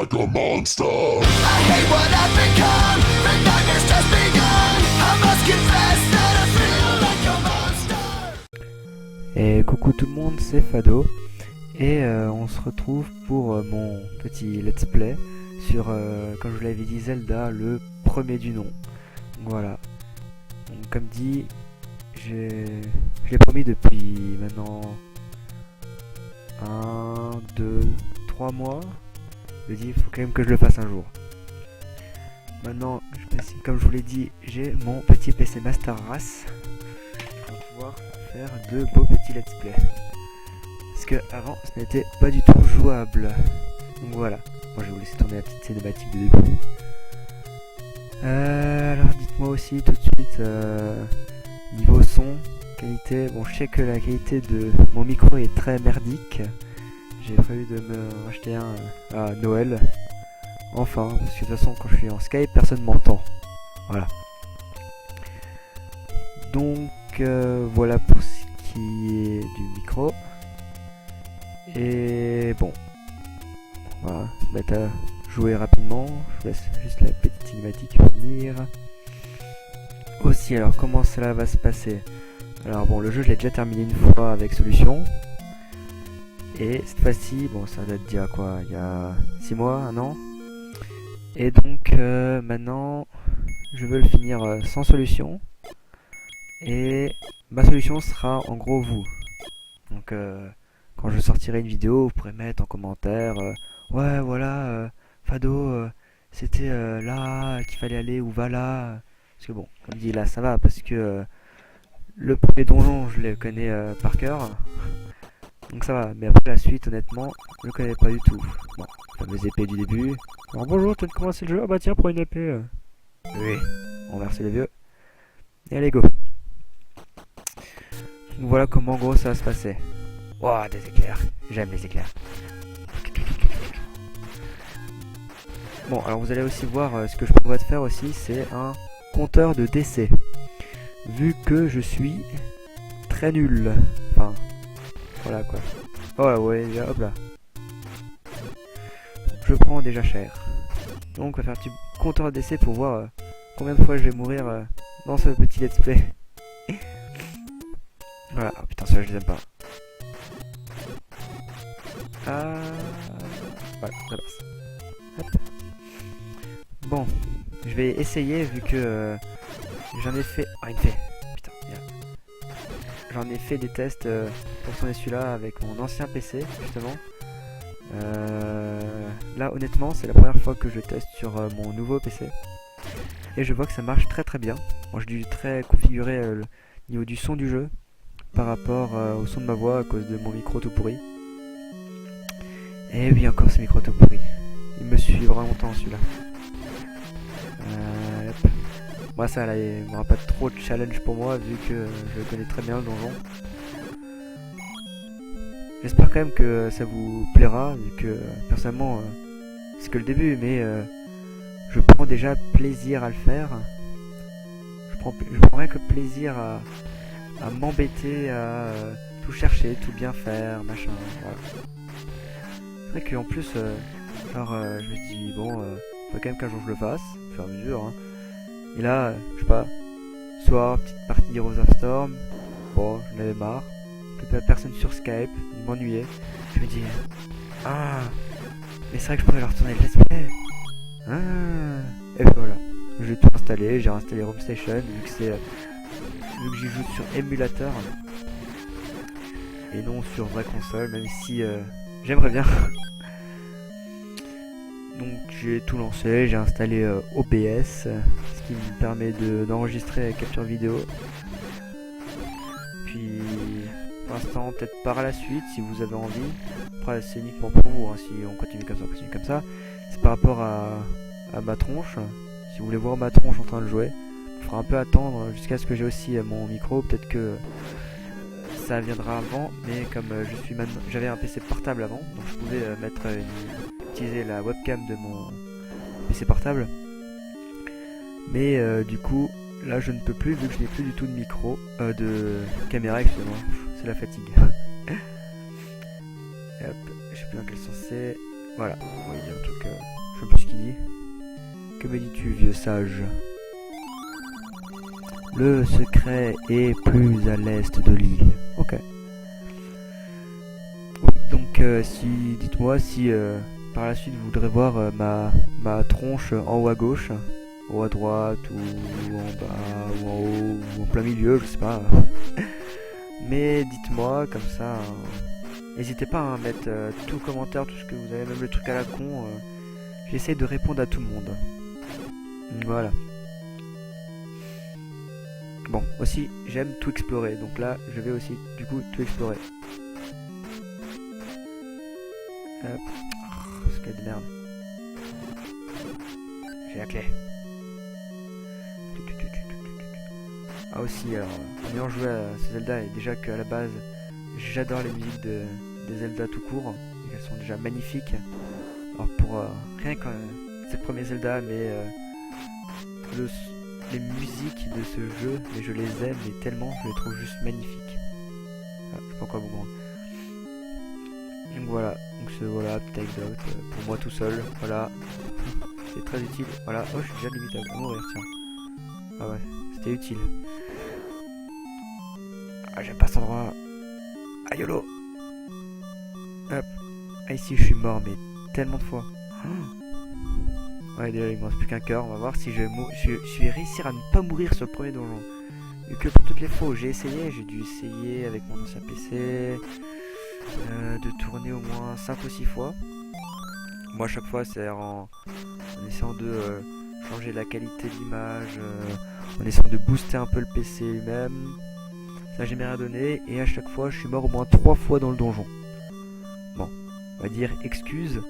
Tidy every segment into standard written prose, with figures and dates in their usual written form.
like a monster. I hate what I've become. The nightmare's just begun. I must confess that I feel like a monster. Et coucou tout le monde, c'est Fado. Et on se retrouve pour mon petit let's play sur, comme je vous l'avais dit, Zelda, le premier du nom. Donc voilà. Donc, comme dit, je l'ai promis depuis maintenant 1, 2, 3 mois. Je me dis, il faut quand même que je le fasse un jour. Maintenant, comme je vous l'ai dit, j'ai mon petit PC Master Race pour pouvoir faire de beaux petits let's play. Parce que avant, ce n'était pas du tout jouable. Donc voilà. Moi, je vais vous laisser tourner la petite cinématique de début. Alors, dites-moi aussi tout de suite niveau son, qualité. Bon, je sais que la qualité de mon micro est très merdique. J'ai prévu de me racheter un à Noël. Enfin, parce que de toute façon, quand je suis en Skype, personne m'entend. Voilà. Donc, voilà pour ce qui est du micro. Et bon, voilà, on va mettre à jouer rapidement. Je vous laisse juste la petite cinématique finir. Aussi, alors comment cela va se passer? Alors bon, le jeu je l'ai déjà terminé une fois avec solution. Et cette fois-ci, bon, ça date d'il y a quoi? Il y a 6 mois, 1 an. Et donc maintenant, je veux le finir sans solution. Et ma solution sera en gros vous. Donc quand je sortirai une vidéo, vous pourrez mettre en commentaire ouais voilà Fado, c'était là qu'il fallait aller, ou va là. Parce que bon, comme dit là ça va, parce que le premier donjon je le connais par cœur. Donc ça va, mais après la suite honnêtement, je le connais pas du tout. Bon, fameuse épée du début. Alors bonjour, tu viens de commencer le jeu? Ah bah tiens, prends une épée. Oui, on va verser les vieux. Et allez go. Donc voilà comment en gros ça va se passer. Wow, des éclairs. J'aime les éclairs. Bon, alors vous allez aussi voir ce que je pourrais te faire aussi, c'est un compteur de décès. Vu que je suis très nul. Enfin, voilà quoi. Oh là, ouais, hop là. Je prends déjà cher. Donc on va faire un petit compteur de décès pour voir combien de fois je vais mourir dans ce petit let's play. Voilà, oh, putain, ça je les aime pas. Ah, voilà, ça passe. Hop. Bon, je vais essayer vu que j'en ai fait. Ah, il me fait. Putain, j'en ai fait des tests pour tourner celui-là avec mon ancien PC justement. Là, honnêtement, c'est la première fois que je teste sur mon nouveau PC et je vois que ça marche très très bien. Bon, j'ai dû très configurer le niveau du son du jeu par rapport au son de ma voix à cause de mon micro tout pourri. Et oui, encore ce micro tout pourri. Il me suit vraiment longtemps celui-là. Moi ça là, il n'y aura pas trop de challenge pour moi vu que je connais très bien le donjon. J'espère quand même que ça vous plaira vu que personnellement c'est que le début, mais je prends déjà plaisir à le faire. Je prends rien que plaisir à m'embêter, à tout chercher, tout bien faire, machin, voilà. C'est vrai qu'en plus, je me dis, bon, faut quand même qu'un jour je le fasse, au fur et à mesure, hein. Et là, je sais pas, soir, petite partie Heroes of Storm, bon, j'en avais marre, plus personne sur Skype, il m'ennuyait, je me dis, ah, mais c'est vrai que je pourrais leur retourner le let's play, ah, et puis voilà, j'ai tout installé, j'ai réinstallé Home Station, vu que j'y joue sur émulateur, et non sur vraie console, même si j'aimerais bien. Donc j'ai tout lancé, j'ai installé OBS, ce qui me permet d'enregistrer la capture vidéo. Puis pour l'instant, peut-être par la suite, si vous avez envie. Après c'est uniquement pour vous, hein, si on continue comme ça, c'est par rapport à ma tronche. Si vous voulez voir ma tronche en train de jouer, il faudra un peu attendre jusqu'à ce que j'ai aussi mon micro. Peut-être que ça viendra avant, mais comme j'avais un PC portable avant, donc je pouvais utiliser la webcam de mon PC portable. Mais du coup, là je ne peux plus vu que je n'ai plus du tout de micro, de caméra, excusez-moi, c'est la fatigue. Hop, je sais plus dans quel sens c'est. Voilà, oui, il y a un truc, je sais plus ce qu'il dit. Que me dis-tu, vieux sage? Le secret est plus à l'est de l'île. Ok. Donc, dites-moi si par la suite vous voudrez voir ma tronche en haut à gauche, ou à droite, ou en bas, ou en haut, ou en plein milieu, je sais pas. Mais dites-moi comme ça. N'hésitez pas à mettre tout commentaire, tout ce que vous avez, même le truc à la con. J'essaie de répondre à tout le monde. Voilà. Bon, aussi, j'aime tout explorer. Donc là, je vais aussi, du coup, tout explorer. Hop. Oh, ce cas de merde. J'ai la clé. Ah aussi, alors, en ayant joué à ce Zelda, et déjà qu'à la base, j'adore les musiques des Zelda tout court. Et elles sont déjà magnifiques. Alors pour rien que c'est le premier Zelda, mais les musiques de ce jeu, mais je les aime mais tellement, je les trouve juste magnifiques. Ah, je sais pas quoi vous grand. Donc voilà, donc ce voilà, petit anecdote pour moi tout seul, voilà. C'est très utile, voilà. Oh, je suis déjà limite à mourir, tiens. Ah ouais, c'était utile. Ah, j'aime pas cet endroit. Ah, YOLO. Hop. Ah, ici je suis mort, mais tellement de fois. Ouais, déjà il me reste plus qu'un cœur. On va voir si je vais réussir à ne pas mourir sur le premier donjon. Vu que pour toutes les fois où j'ai essayé, j'ai dû essayer avec mon ancien PC de tourner au moins 5 ou 6 fois. Moi à chaque fois c'est en essayant de changer la qualité de l'image, en essayant de booster un peu le PC lui-même. Ça j'ai rien donné et à chaque fois je suis mort au moins 3 fois dans le donjon. Bon, on va dire excuse.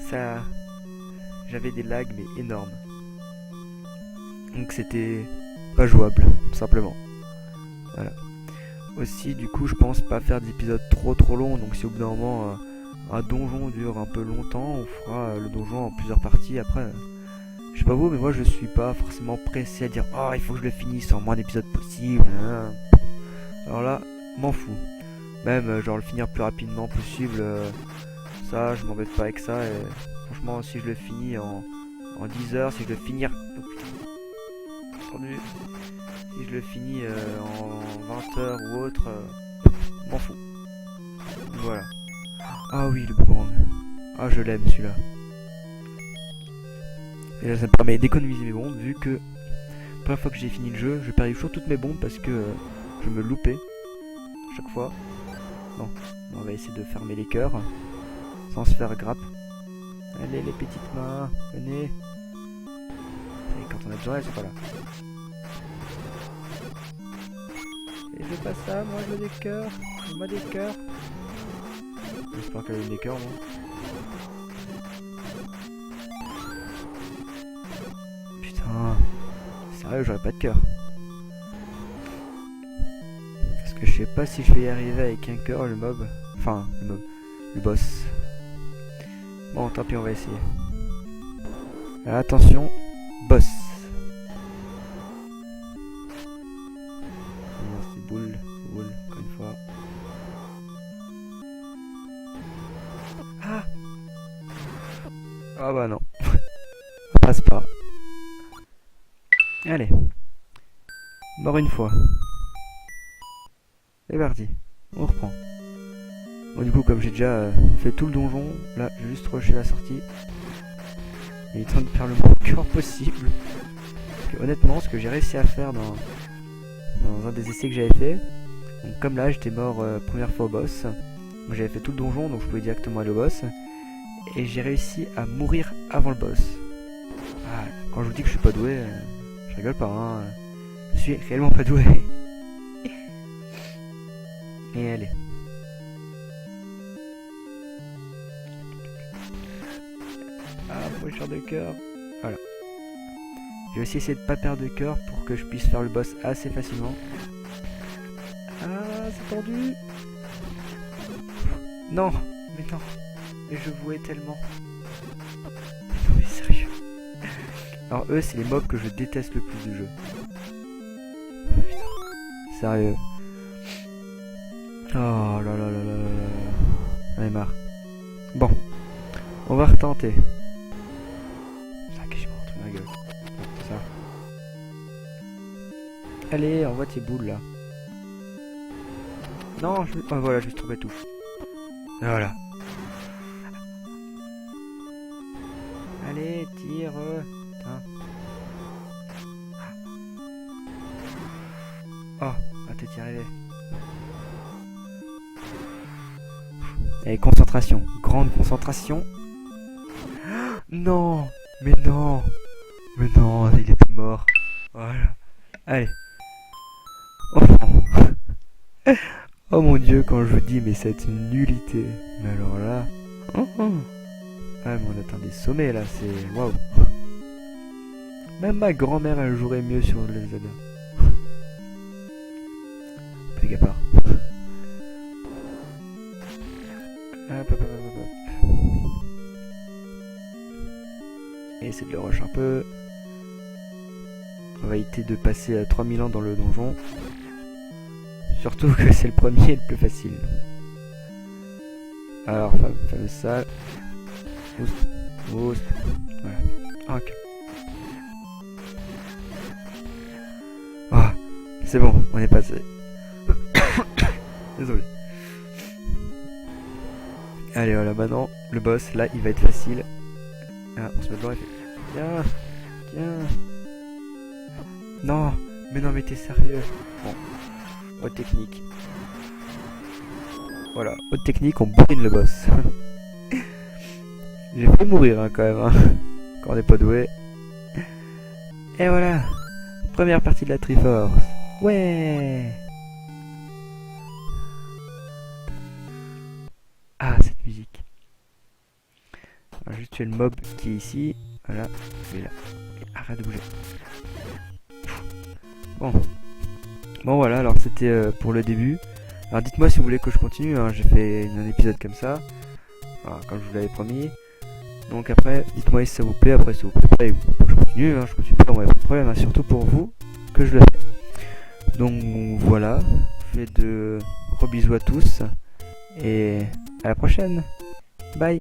Ça, j'avais des lags mais énormes. Donc c'était pas jouable, tout simplement. Voilà. Aussi, du coup, je pense pas faire d'épisodes trop longs. Donc si au bout d'un moment un donjon dure un peu longtemps, on fera le donjon en plusieurs parties. Après, je sais pas vous, mais moi je suis pas forcément pressé à dire oh il faut que je le finisse en moins d'épisodes possible. Alors là, m'en fous. Même genre le finir plus rapidement possible. Ça, je m'embête pas avec ça. Et franchement, si je le finis en 10 heures, si je le finir. Oh, putain. Entendu. Si je le finis en 20 heures ou autre, m'en fous. Voilà. Ah oui, le boomerang. Ah, je l'aime celui-là. Et là, ça me permet d'économiser mes bombes, vu que la première fois que j'ai fini le jeu, je perdais toujours toutes mes bombes parce que je me loupais chaque fois. Bon, on va essayer de fermer les cœurs sans se faire grappe. Allez les petites mains, venez. Et quand on a besoin, elles sont pas là. Et je veux pas ça, moi je veux des cœurs. Moi des cœurs. J'espère qu'elle a des cœurs, moi. Putain. Sérieux, j'aurais pas de cœur. Parce que je sais pas si je vais y arriver avec un cœur, le mob. Enfin, le mob. Le boss. Bon, tant pis, on va essayer. Attention, boss. C'est boule, encore une fois. Ah! Ah bah non. Ça passe pas. Allez. Mort une fois. C'est parti. On reprend. Bon, du coup, comme j'ai déjà fait tout le donjon, là, j'ai juste rushé la sortie. Il est en train de faire le moins de cœur possible. Parce que, honnêtement, ce que j'ai réussi à faire dans un des essais que j'avais fait, donc comme là, j'étais mort première fois au boss. Moi, j'avais fait tout le donjon, donc je pouvais directement aller au boss. Et j'ai réussi à mourir avant le boss. Ah, quand je vous dis que je suis pas doué, je rigole pas, hein. Je suis réellement pas doué. Et allez. Ah, pocheur de cœur. Voilà. Je vais aussi essayer de pas perdre de cœur pour que je puisse faire le boss assez facilement. Ah, c'est tendu. Non, mais non. Mais je vouais tellement. Non mais sérieux. Alors eux, c'est les mobs que je déteste le plus du jeu. Oh, putain. Sérieux. Oh là là là là là là. J'en ai marre. Bon. On va retenter. Ça, que je me retrouve ma gueule. C'est ça. Allez, envoie tes boules là. Non, oh, voilà, je me suis trompé tout. Voilà. Allez, tire. Hein. Oh, ah, t'es arrivé. Allez, concentration. Grande concentration. Non, mais non. Mais non, il était mort. Voilà. Allez. Oh. Oh mon dieu, quand je vous dis, mais c'est une nullité. Mais alors là... Ah, mais on atteint des sommets là, c'est... Waouh. Même ma grand-mère, elle jouerait mieux sur le Zelda. Blague à part. Hop, hop, hop, hop, hop. Et essayer de le rush un peu. On va éviter de passer à 3000 ans dans le donjon. Surtout que c'est le premier et le plus facile. Alors, fameuse salle. Voilà. Ok. Ah, c'est bon, on est passé. Désolé. Allez, voilà, maintenant, le boss, là, il va être facile. Ah, on se met devant et fait... Tiens, tiens. Non, mais t'es sérieux. Bon, haute technique. Voilà, haute technique, on bourrine le boss. J'ai fait mourir hein, quand même, hein. Quand on n'est pas doué. Et voilà, première partie de la Triforce. Ouais. Ah, cette musique. On va juste tuer le mob qui est ici. Voilà, celui-là. Arrête de bouger. Bon. Bon voilà, alors c'était pour le début. Alors dites-moi si vous voulez que je continue, hein. J'ai fait un épisode comme ça. Voilà, comme je vous l'avais promis. Donc après, dites-moi si ça vous plaît, après si vous plaît pas, je continue, hein. Je continue pas, moi, pas de problème, hein. Surtout pour vous que je le fais. Donc voilà, je fais de gros bisous à tous. Et à la prochaine. Bye.